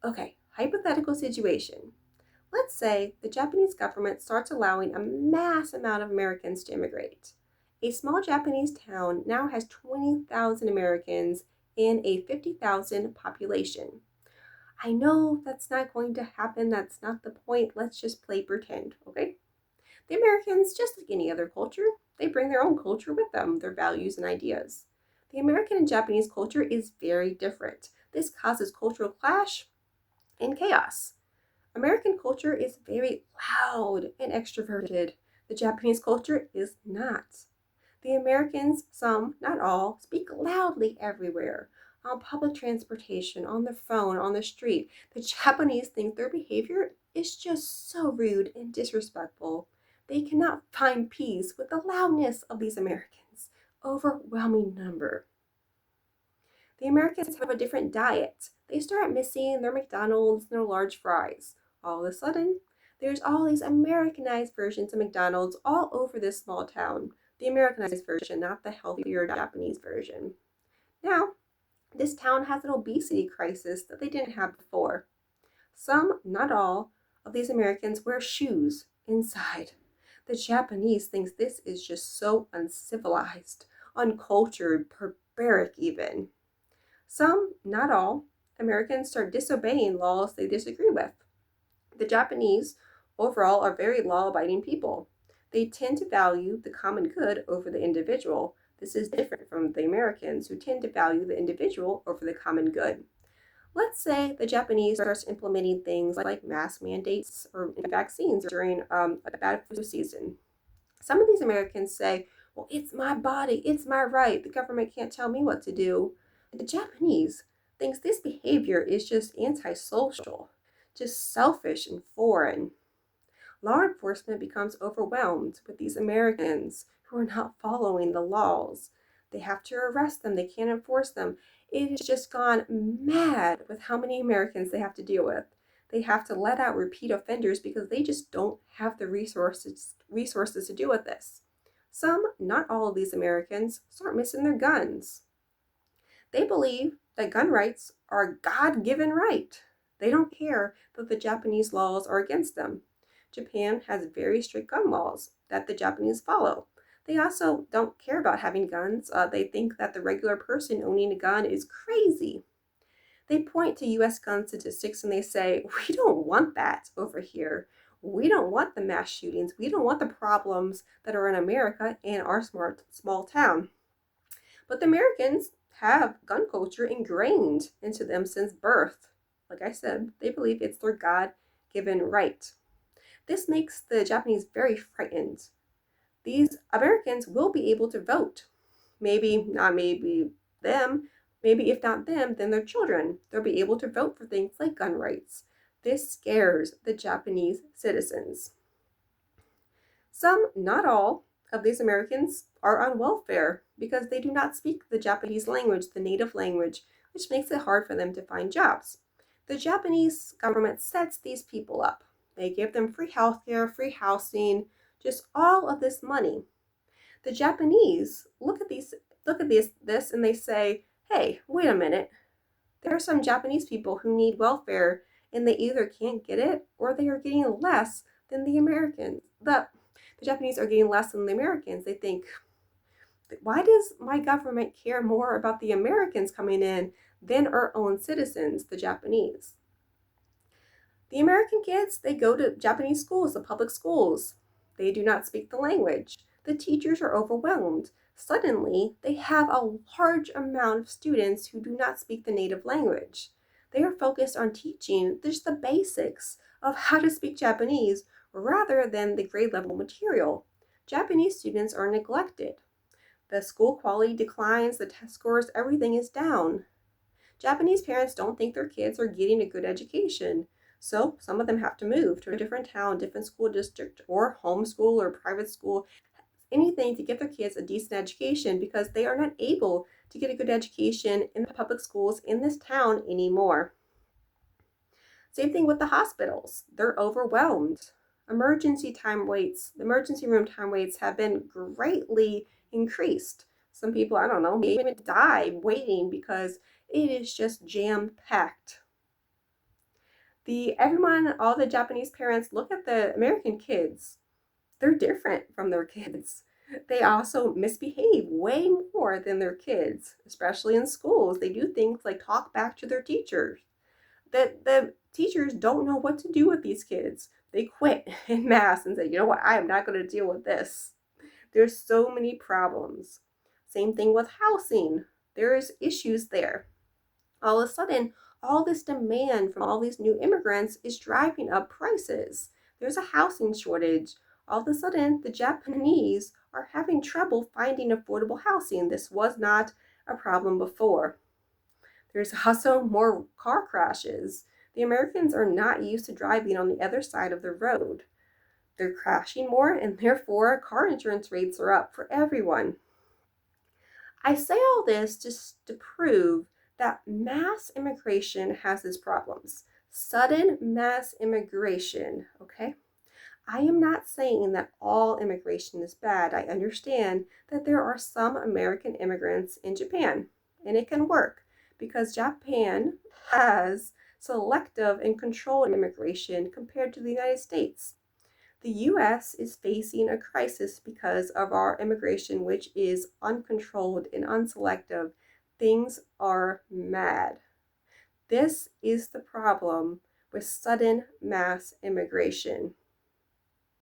Okay, hypothetical situation. Let's say the Japanese government starts allowing a mass amount of Americans to immigrate. A small Japanese town now has 20,000 Americans in a 50,000 population. I know that's not going to happen. That's not the point. Let's just play pretend, okay? The Americans, just like any other culture, they bring their own culture with them, their values and ideas. The American and Japanese culture is very different. This causes cultural clash and chaos. American culture is very loud and extroverted. The Japanese culture is not. The Americans, some, not all, speak loudly everywhere on public transportation, on the phone, on the street. The Japanese think their behavior is just so rude and disrespectful. They cannot find peace with the loudness of these Americans. Overwhelming number. The Americans have a different diet. They start missing their McDonald's and their large fries. All of a sudden, there's all these Americanized versions of McDonald's all over this small town. The Americanized version, not the healthier Japanese version. Now, this town has an obesity crisis that they didn't have before. Some, not all, of these Americans wear shoes inside. The Japanese thinks this is just so uncivilized, uncultured, barbaric even. Some, not all, Americans start disobeying laws they disagree with. The Japanese, overall, are very law abiding people. They tend to value the common good over the individual. This is different from the Americans, who tend to value the individual over the common good. Let's say the Japanese starts implementing things like mask mandates or vaccines during a bad flu season. Some of these Americans say, well, it's my body, it's my right, the government can't tell me what to do. The Japanese thinks this behavior is just antisocial, just selfish and foreign. Law enforcement becomes overwhelmed with these Americans who are not following the laws. They have to arrest them, they can't enforce them. It has just gone mad with how many Americans they have to deal with. They have to let out repeat offenders because they just don't have the resources to deal with this. Some, not all of these Americans, start missing their guns. They believe that gun rights are a God given right. They don't care that the Japanese laws are against them. Japan has very strict gun laws that the Japanese follow. They also don't care about having guns. They think that the regular person owning a gun is crazy. They point to US gun statistics and they say, we don't want that over here. We don't want the mass shootings. We don't want the problems that are in America and our small town. But the Americans have gun culture ingrained into them since birth. Like I said, they believe it's their God given right. This makes the Japanese very frightened. These Americans will be able to vote. Maybe, not maybe them, maybe if not them, then their children. They'll be able to vote for things like gun rights. This scares the Japanese citizens. Some, not all, of these Americans are on welfare because they do not speak the Japanese language, the native language, which makes it hard for them to find jobs. The Japanese government sets these people up. They give them free healthcare, free housing, just all of this money. The Japanese look at this and they say, "Hey, wait a minute. There are some Japanese people who need welfare and they either can't get it or they are getting less than the Americans. The Japanese are getting less than the Americans. They think, why does my government care more about the Americans coming in than our own citizens, the Japanese? The American kids, they go to Japanese schools, the public schools. They do not speak the language. The teachers are overwhelmed. Suddenly, they have a large amount of students who do not speak the native language. They are focused on teaching just the basics of how to speak Japanese rather than the grade level material. Japanese students are neglected. The school quality declines, the test scores, everything is down. Japanese parents don't think their kids are getting a good education. So some of them have to move to a different town, different school district, or homeschool or private school, anything to get their kids a decent education because they are not able to get a good education in the public schools in this town anymore. Same thing with the hospitals. They're overwhelmed. The emergency room time waits have been greatly increased. Some people, I don't know, may even die waiting because it is just jam packed. All the Japanese parents look at the American kids. They're different from their kids. They also misbehave way more than their kids, especially in schools. They do things like talk back to their teachers. The teachers don't know what to do with these kids. They quit in mass and say, you know what, I am not going to deal with this. There's so many problems. Same thing with housing. There's issues there. All of a sudden, all this demand from all these new immigrants is driving up prices. There's a housing shortage. All of a sudden, the Japanese are having trouble finding affordable housing. This was not a problem before. There's also more car crashes. The Americans are not used to driving on the other side of the road. They're crashing more, and therefore car insurance rates are up for everyone. I say all this just to prove that mass immigration has its problems. Sudden mass immigration, okay? I am not saying that all immigration is bad. I understand that there are some American immigrants in Japan, and it can work because Japan has selective and controlled immigration compared to the United States. The US is facing a crisis because of our immigration, which is uncontrolled and unselective. Things are mad. This is the problem with sudden mass immigration.